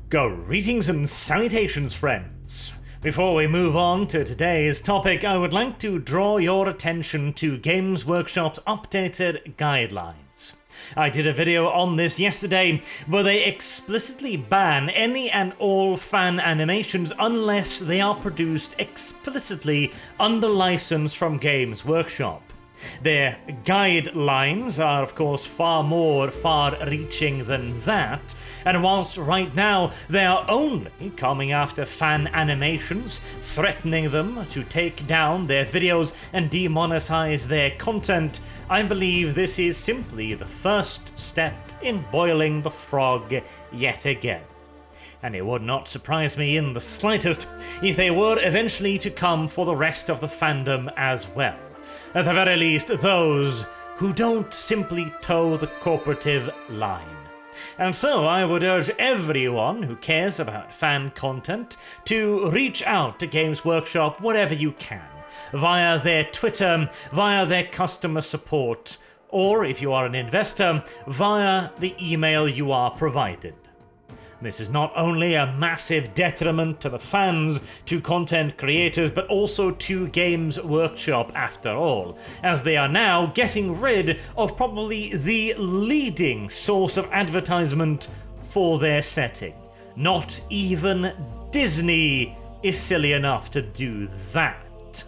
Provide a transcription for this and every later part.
Greetings and salutations, friends. Before we move on to today's topic, I would like to draw your attention to Games Workshop's updated guidelines. I did a video on this yesterday, where they explicitly ban any and all fan animations unless they are produced explicitly under license from Games Workshop. Their guidelines are, of course, far more far-reaching than that, and whilst right now they are only coming after fan animations, threatening them to take down their videos and demonetize their content, I believe this is simply the first step in boiling the frog yet again. And it would not surprise me in the slightest if they were eventually to come for the rest of the fandom as well. At the very least, those who don't simply toe the corporative line. And so I would urge everyone who cares about fan content to reach out to Games Workshop wherever you can, via their Twitter, via their customer support, or if you are an investor, via the email you are provided. This is not only a massive detriment to the fans, to content creators, but also to Games Workshop after all, as they are now getting rid of probably the leading source of advertisement for their setting. Not even Disney is silly enough to do that.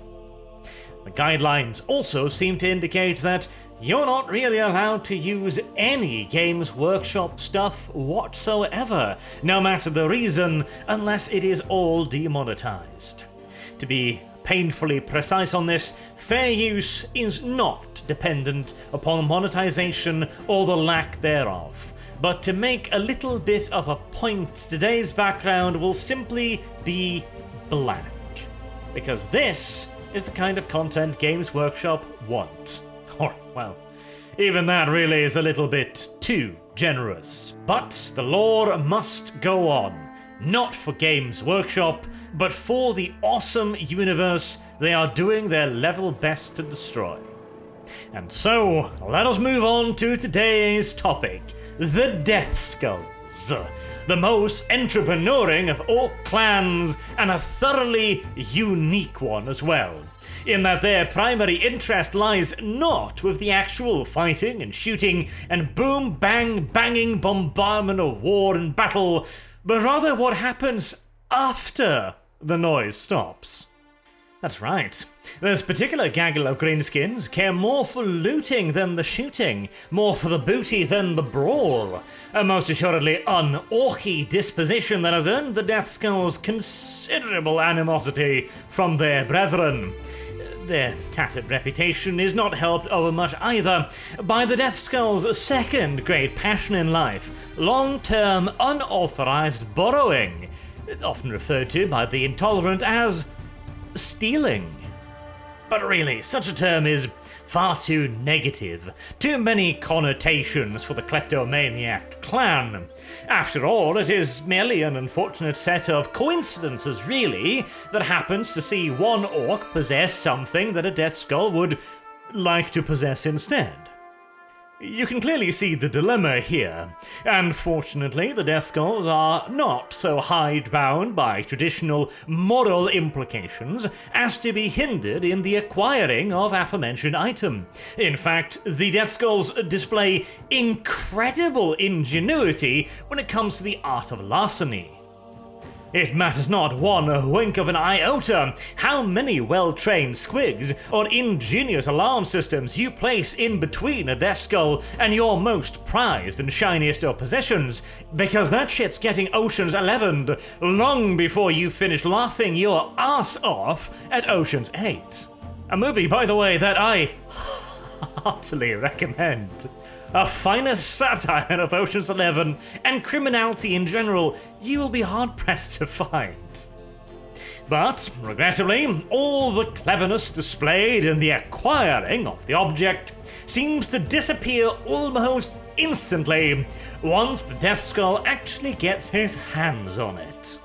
The guidelines also seem to indicate that you're not really allowed to use any Games Workshop stuff whatsoever, no matter the reason, unless it is all demonetized. To be painfully precise on this, fair use is not dependent upon monetization or the lack thereof. But to make a little bit of a point, today's background will simply be blank. Because this is the kind of content Games Workshop want. Or, well, even that really is a little bit too generous. But the lore must go on. Not for Games Workshop, but for the awesome universe they are doing their level best to destroy. And so, let us move on to today's topic, the Deathskulls. The most entrepreneuring of all clans, and a thoroughly unique one as well, in that their primary interest lies not with the actual fighting and shooting and boom bang banging bombardment of war and battle, but rather what happens after the noise stops. That's right. This particular gaggle of greenskins care more for looting than the shooting, more for the booty than the brawl. A most assuredly Un-Orky disposition that has earned the Deathskulls considerable animosity from their brethren. Their tattered reputation is not helped overmuch either by the Deathskulls' second great passion in life, long-term unauthorized borrowing, often referred to by the intolerant as stealing. But really, such a term is far too negative, too many connotations for the kleptomaniac clan. After all, it is merely an unfortunate set of coincidences, really, that happens to see one orc possess something that a Deathskull would like to possess instead. You can clearly see the dilemma here, and fortunately the Deathskulls are not so hidebound by traditional moral implications as to be hindered in the acquiring of aforementioned item. In fact, the Deathskulls display incredible ingenuity when it comes to the art of larceny. It matters not one wink of an iota how many well-trained squigs or ingenious alarm systems you place in between a Deathskull and your most prized and shiniest of possessions, because that shit's getting Ocean's 11'd long before you finish laughing your ass off at Ocean's 8. A movie, by the way, that I heartily recommend. A finer satire of Ocean's 11 and criminality in general you will be hard-pressed to find. But, regrettably, all the cleverness displayed in the acquiring of the object seems to disappear almost instantly once the Deathskull actually gets his hands on it.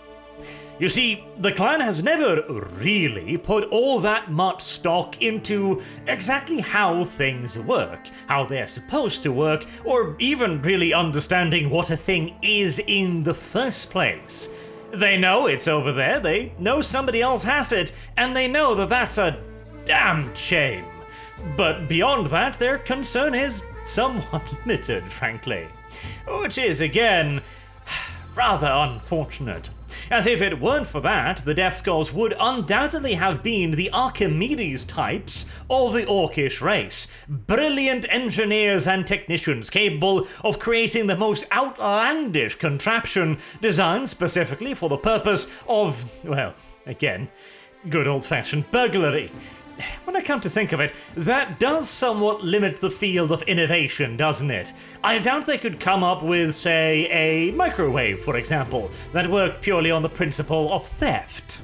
You see, the clan has never really put all that much stock into exactly how things work, how they're supposed to work, or even really understanding what a thing is in the first place. They know it's over there, they know somebody else has it, and they know that that's a damn shame. But beyond that, their concern is somewhat limited, frankly. Which is, again, rather unfortunate. As if it weren't for that, the Deathskulls would undoubtedly have been the Archimedes types of the Orcish race. Brilliant engineers and technicians capable of creating the most outlandish contraption designed specifically for the purpose of, well, again, good old-fashioned burglary. When I come to think of it, that does somewhat limit the field of innovation, doesn't it? I doubt they could come up with, say, a microwave, for example, that worked purely on the principle of theft.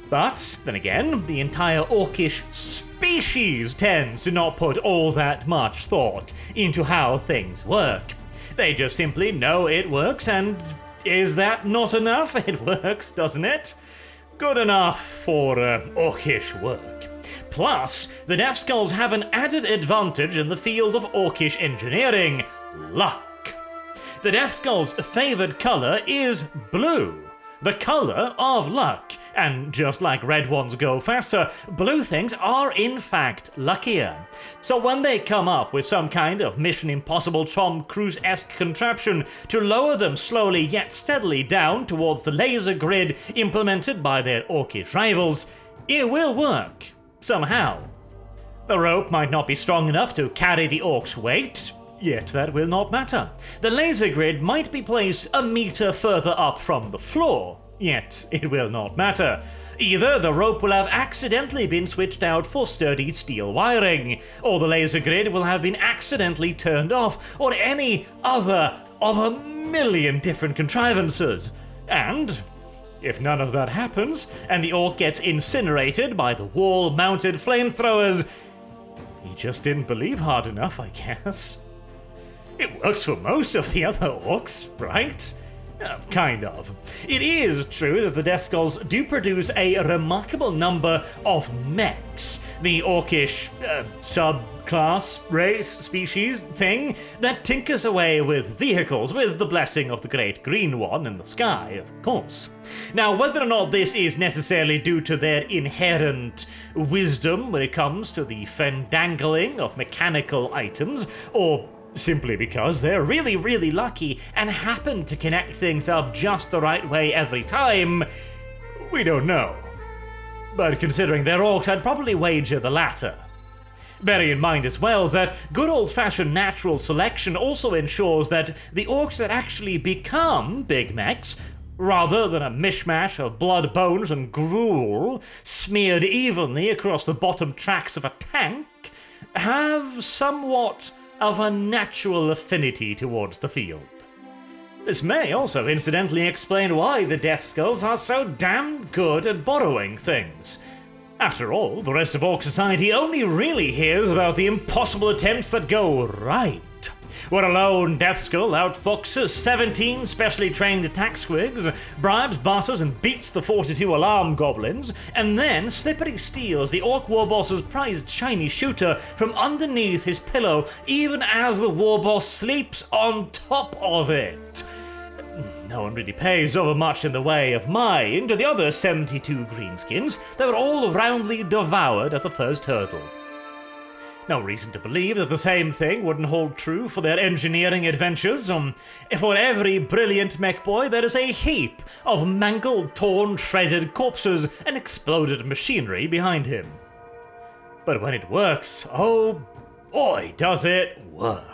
But, then again, the entire Orcish species tends to not put all that much thought into how things work. They just simply know it works, and is that not enough? It works, doesn't it? Good enough for Orcish work. Plus, the Deathskulls have an added advantage in the field of Orcish engineering: luck. The Deathskulls' favoured colour is blue, the colour of luck, and just like red ones go faster, blue things are in fact luckier. So when they come up with some kind of Mission Impossible Tom Cruise-esque contraption to lower them slowly yet steadily down towards the laser grid implemented by their Orcish rivals, it will work. Somehow. The rope might not be strong enough to carry the orc's weight, yet that will not matter. The laser grid might be placed a meter further up from the floor, yet it will not matter. Either the rope will have accidentally been switched out for sturdy steel wiring, or the laser grid will have been accidentally turned off, or any other of a million different contrivances. And if none of that happens, and the orc gets incinerated by the wall-mounted flamethrowers, he just didn't believe hard enough, I guess. It works for most of the other orcs, right? Kind of. It is true that the Deathskulls do produce a remarkable number of mechs, the Orcish subclass, race, species thing that tinkers away with vehicles with the blessing of the great green one in the sky, of course. Now, whether or not this is necessarily due to their inherent wisdom when it comes to the fendangling of mechanical items, or simply because they're really, really lucky and happen to connect things up just the right way every time, we don't know. But considering they're orcs, I'd probably wager the latter. Bearing in mind as well that good old-fashioned natural selection also ensures that the orcs that actually become big mechs, rather than a mishmash of blood, bones, and gruel smeared evenly across the bottom tracks of a tank, have somewhat of a natural affinity towards the field. This may also incidentally explain why the Deathskulls are so damn good at borrowing things. After all, the rest of Orc society only really hears about the impossible attempts that go right, where a lone Deathskull outfoxes 17 specially trained attack squigs, bribes, barters, and beats the 42 alarm goblins, and then slippery steals the Orc warboss's prized shiny shooter from underneath his pillow, even as the warboss sleeps on top of it. No one really pays over much in the way of mind to the other 72 greenskins that were all roundly devoured at the first hurdle. No reason to believe that the same thing wouldn't hold true for their engineering adventures. For every brilliant mech boy, there is a heap of mangled, torn, shredded corpses and exploded machinery behind him. But when it works, oh boy, does it work.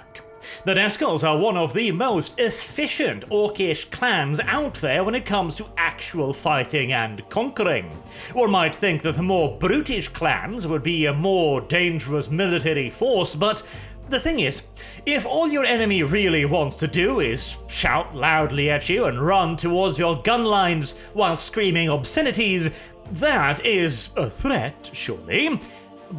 The Deathskulls are one of the most efficient Orcish clans out there when it comes to actual fighting and conquering. One might think that the more brutish clans would be a more dangerous military force, but the thing is, if all your enemy really wants to do is shout loudly at you and run towards your gun lines while screaming obscenities, that is a threat, surely.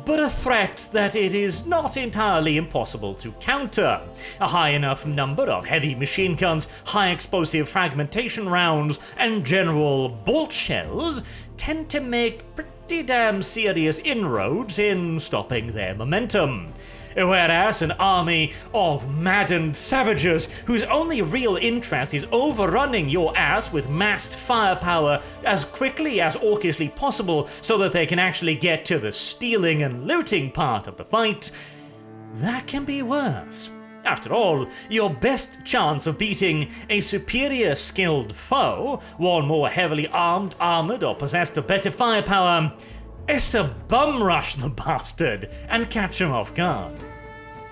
but a threat that it is not entirely impossible to counter. A high enough number of heavy machine guns, high explosive fragmentation rounds, and general bolt shells tend to make pretty damn serious inroads in stopping their momentum. Whereas an army of maddened savages whose only real interest is overrunning your ass with massed firepower as quickly as orkishly possible so that they can actually get to the stealing and looting part of the fight, that can be worse. After all, your best chance of beating a superior skilled foe, one more heavily armed, armored, or possessed of better firepower, is to bum rush the bastard and catch him off guard.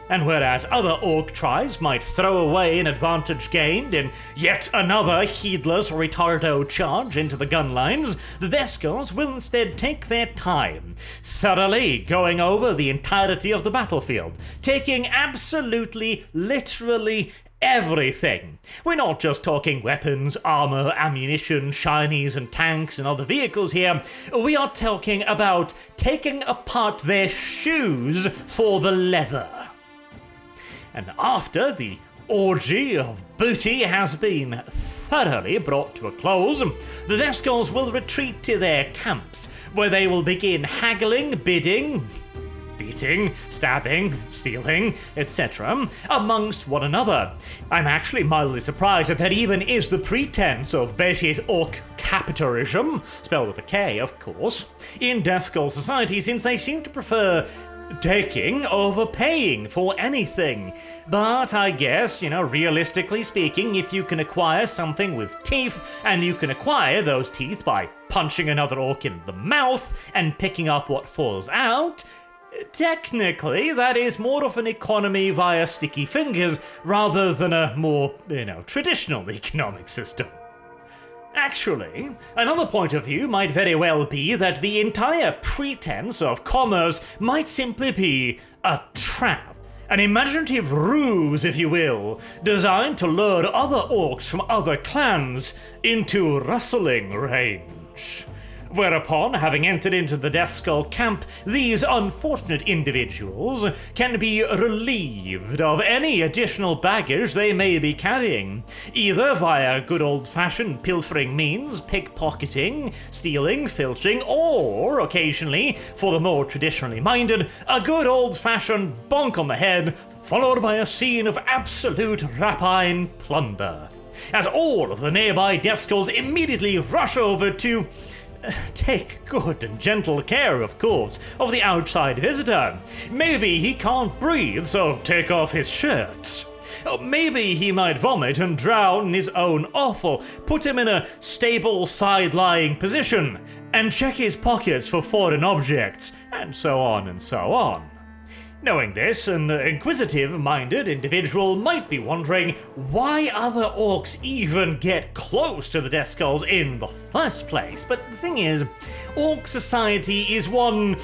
And whereas other orc tribes might throw away an advantage gained in yet another heedless retardo charge into the gun lines, the Deathskulls will instead take their time, thoroughly going over the entirety of the battlefield, taking absolutely, literally everything. We're not just talking weapons, armor, ammunition, shinies and tanks and other vehicles here. We are talking about taking apart their shoes for the leather. And after the orgy of booty has been thoroughly brought to a close, the Deathskulls will retreat to their camps, where they will begin haggling, bidding, beating, stabbing, stealing, etc. amongst one another. I'm actually mildly surprised that that even is the pretense of basic orc capitalism, spelled with a K, of course, in Deathskull society, since they seem to prefer taking over paying for anything. But I guess, realistically speaking, if you can acquire something with teeth, and you can acquire those teeth by punching another orc in the mouth and picking up what falls out, technically, that is more of an economy via sticky fingers rather than a more, traditional economic system. Actually, another point of view might very well be that the entire pretense of commerce might simply be a trap. An imaginative ruse, if you will, designed to lure other orcs from other clans into wrestling range. Whereupon, having entered into the Deathskull camp, these unfortunate individuals can be relieved of any additional baggage they may be carrying, either via good old-fashioned pilfering means, pickpocketing, stealing, filching, or, occasionally, for the more traditionally minded, a good old-fashioned bonk on the head, followed by a scene of absolute rapine plunder, as all of the nearby Deathskulls immediately rush over to take good and gentle care, of course, of the outside visitor. Maybe he can't breathe, so take off his shirt. Maybe he might vomit and drown in his own offal, put him in a stable side-lying position, and check his pockets for foreign objects, and so on and so on. Knowing this, an inquisitive-minded individual might be wondering why other orcs even get close to the Deathskulls in the first place. But the thing is, orc society is one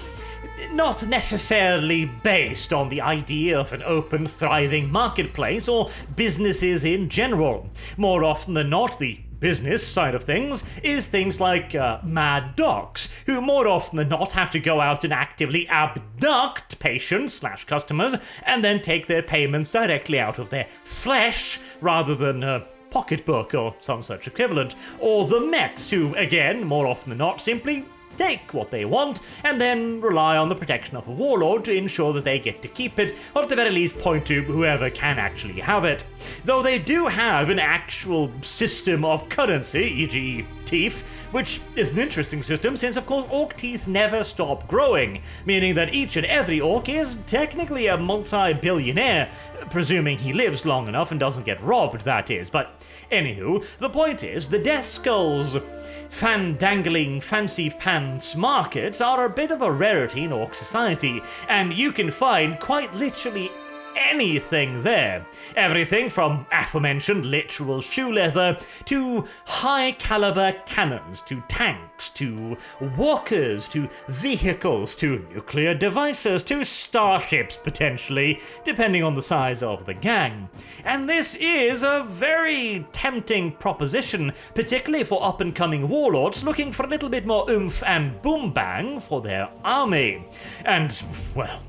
not necessarily based on the idea of an open, thriving marketplace or businesses in general. More often than not, the business side of things is things like mad docs, who more often than not have to go out and actively abduct patients/customers and then take their payments directly out of their flesh rather than a pocketbook or some such equivalent. Or the Mets, who, again, more often than not, simply take what they want and then rely on the protection of a warlord to ensure that they get to keep it, or at the very least point to whoever can actually have it. Though they do have an actual system of currency, e.g. teeth, which is an interesting system since, of course, orc teeth never stop growing, meaning that each and every orc is technically a multi-billionaire, presuming he lives long enough and doesn't get robbed, that is. But anywho, the point is, the Deathskulls fandangling fancy pants markets are a bit of a rarity in orc society, and you can find quite literally anything there. Everything from aforementioned literal shoe leather to high caliber cannons, to tanks, to walkers, to vehicles, to nuclear devices, to starships potentially, depending on the size of the gang. And this is a very tempting proposition, particularly for up-and-coming warlords looking for a little bit more oomph and boom bang for their army. And, well,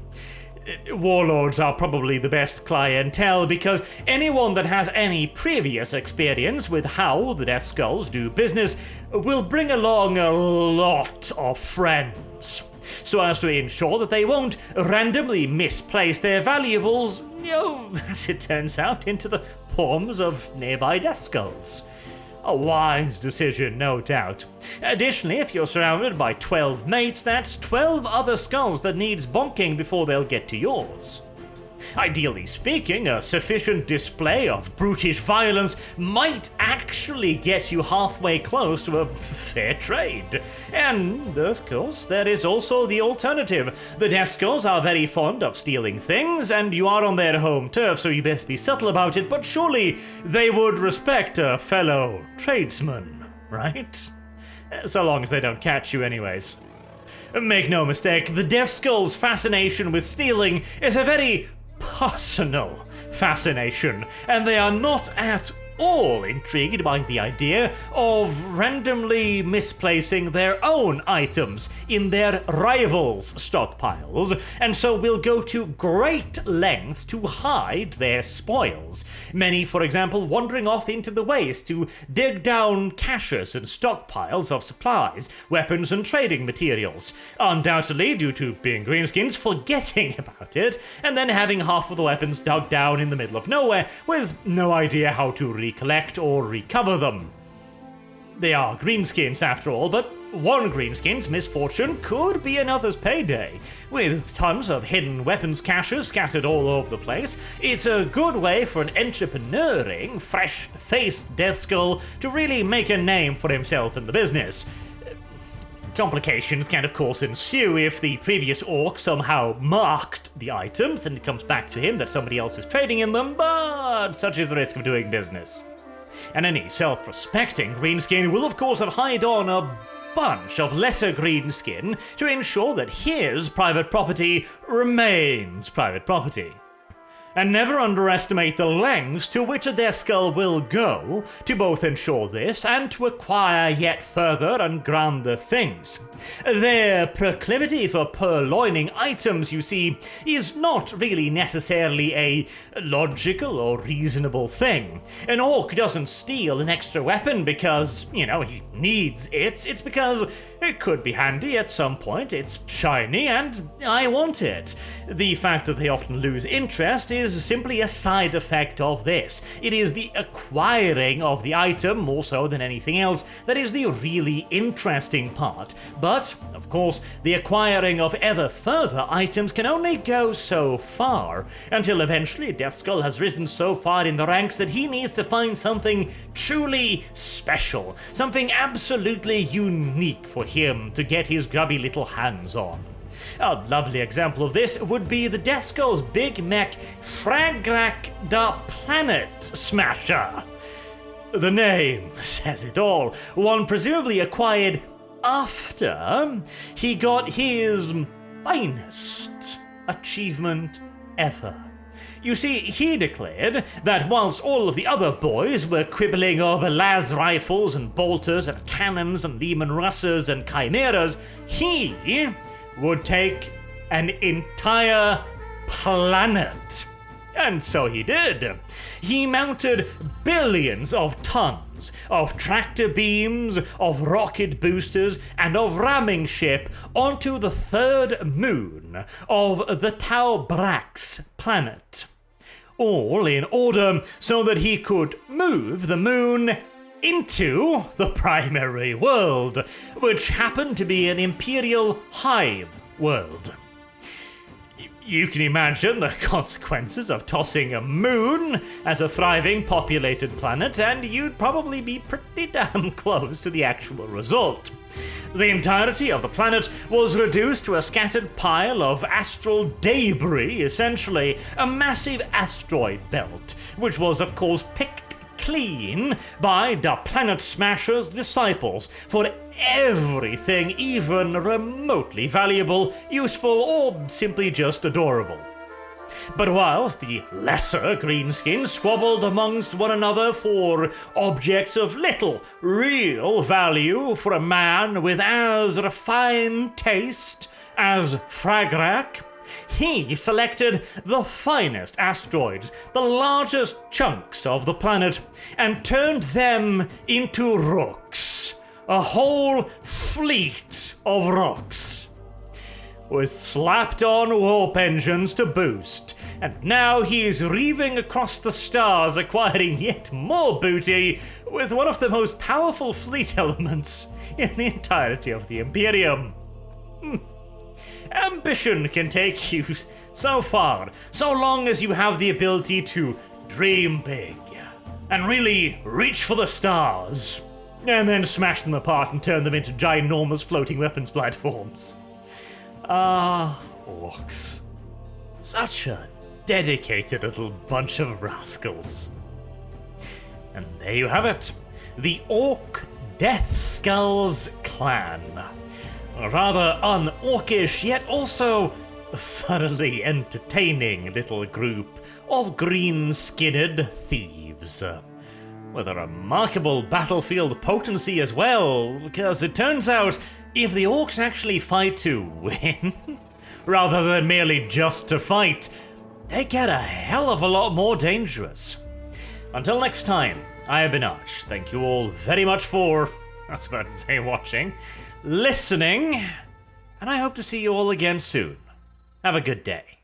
warlords are probably the best clientele because anyone that has any previous experience with how the Deathskulls do business will bring along a lot of friends, so as to ensure that they won't randomly misplace their valuables, as it turns out, into the palms of nearby Deathskulls. A wise decision, no doubt. Additionally, if you're surrounded by 12 mates, that's 12 other skulls that needs bonking before they'll get to yours. Ideally speaking, a sufficient display of brutish violence might actually get you halfway close to a fair trade. And, of course, there is also the alternative. The Deathskulls are very fond of stealing things, and you are on their home turf, so you best be subtle about it, but surely they would respect a fellow tradesman, right? So long as they don't catch you anyways. Make no mistake, the Deathskulls' fascination with stealing is a very personal fascination, and they are not at all intrigued by the idea of randomly misplacing their own items in their rivals' stockpiles, and so will go to great lengths to hide their spoils. Many, for example, wandering off into the waste to dig down caches and stockpiles of supplies, weapons, and trading materials, undoubtedly due to being greenskins forgetting about it, and then having half of the weapons dug down in the middle of nowhere with no idea how to recollect or recover them. They are greenskins after all, but one greenskin's misfortune could be another's payday. With tons of hidden weapons caches scattered all over the place, it's a good way for an entrepreneuring, fresh-faced Deathskull to really make a name for himself in the business. Complications can of course ensue if the previous orc somehow marked the items and it comes back to him that somebody else is trading in them, but such is the risk of doing business. And any self-respecting greenskin will of course have hired on a bunch of lesser greenskin to ensure that his private property remains private property. And never underestimate the lengths to which a Deathskull will go to both ensure this and to acquire yet further and grander things. Their proclivity for purloining items, you see, is not really necessarily a logical or reasonable thing. An orc doesn't steal an extra weapon because, he needs it. It's because it could be handy at some point, it's shiny, and I want it. The fact that they often lose interest is simply a side effect of this. It is the acquiring of the item, more so than anything else, that is the really interesting part. But, of course, the acquiring of ever further items can only go so far, until eventually Deathskull has risen so far in the ranks that he needs to find something truly special, something absolutely unique for him to get his grubby little hands on. A lovely example of this would be the Deathskull's Big Mech Fragrak the Planet Smasher. The name says it all, one presumably acquired after he got his finest achievement ever. You see, he declared that whilst all of the other boys were quibbling over las rifles and bolters and cannons and Lehman Russers and chimeras, he would take an entire planet. And so he did. He mounted billions of tons of tractor beams, of rocket boosters, and of ramming ship onto the third moon of the Tau Brax planet. All in order so that he could move the moon into the primary world, which happened to be an Imperial hive world. You can imagine the consequences of tossing a moon at a thriving populated planet, and you'd probably be pretty damn close to the actual result. The entirety of the planet was reduced to a scattered pile of astral debris, essentially a massive asteroid belt, which was of course picked clean by the Planet Smasher's disciples for everything even remotely valuable, useful, or simply just adorable. But whilst the lesser greenskins squabbled amongst one another for objects of little real value for a man with as refined taste as Fragrak, he selected the finest asteroids, the largest chunks of the planet, and turned them into rooks. A whole fleet of rooks, with slapped-on warp engines to boost, and now he is reaving across the stars, acquiring yet more booty with one of the most powerful fleet elements in the entirety of the Imperium. Ambition can take you so far, so long as you have the ability to dream big and really reach for the stars, and then smash them apart and turn them into ginormous floating weapons platforms. Orcs. Such a dedicated little bunch of rascals. And there you have it, the Orc Deathskulls clan. A rather un-orcish, yet also thoroughly entertaining little group of green-skinned thieves. With a remarkable battlefield potency as well, because it turns out if the orcs actually fight to win, rather than merely just to fight, they get a hell of a lot more dangerous. Until next time, I have been Arch. Thank you all very much for, I was about to say watching, listening, and I hope to see you all again soon. Have a good day.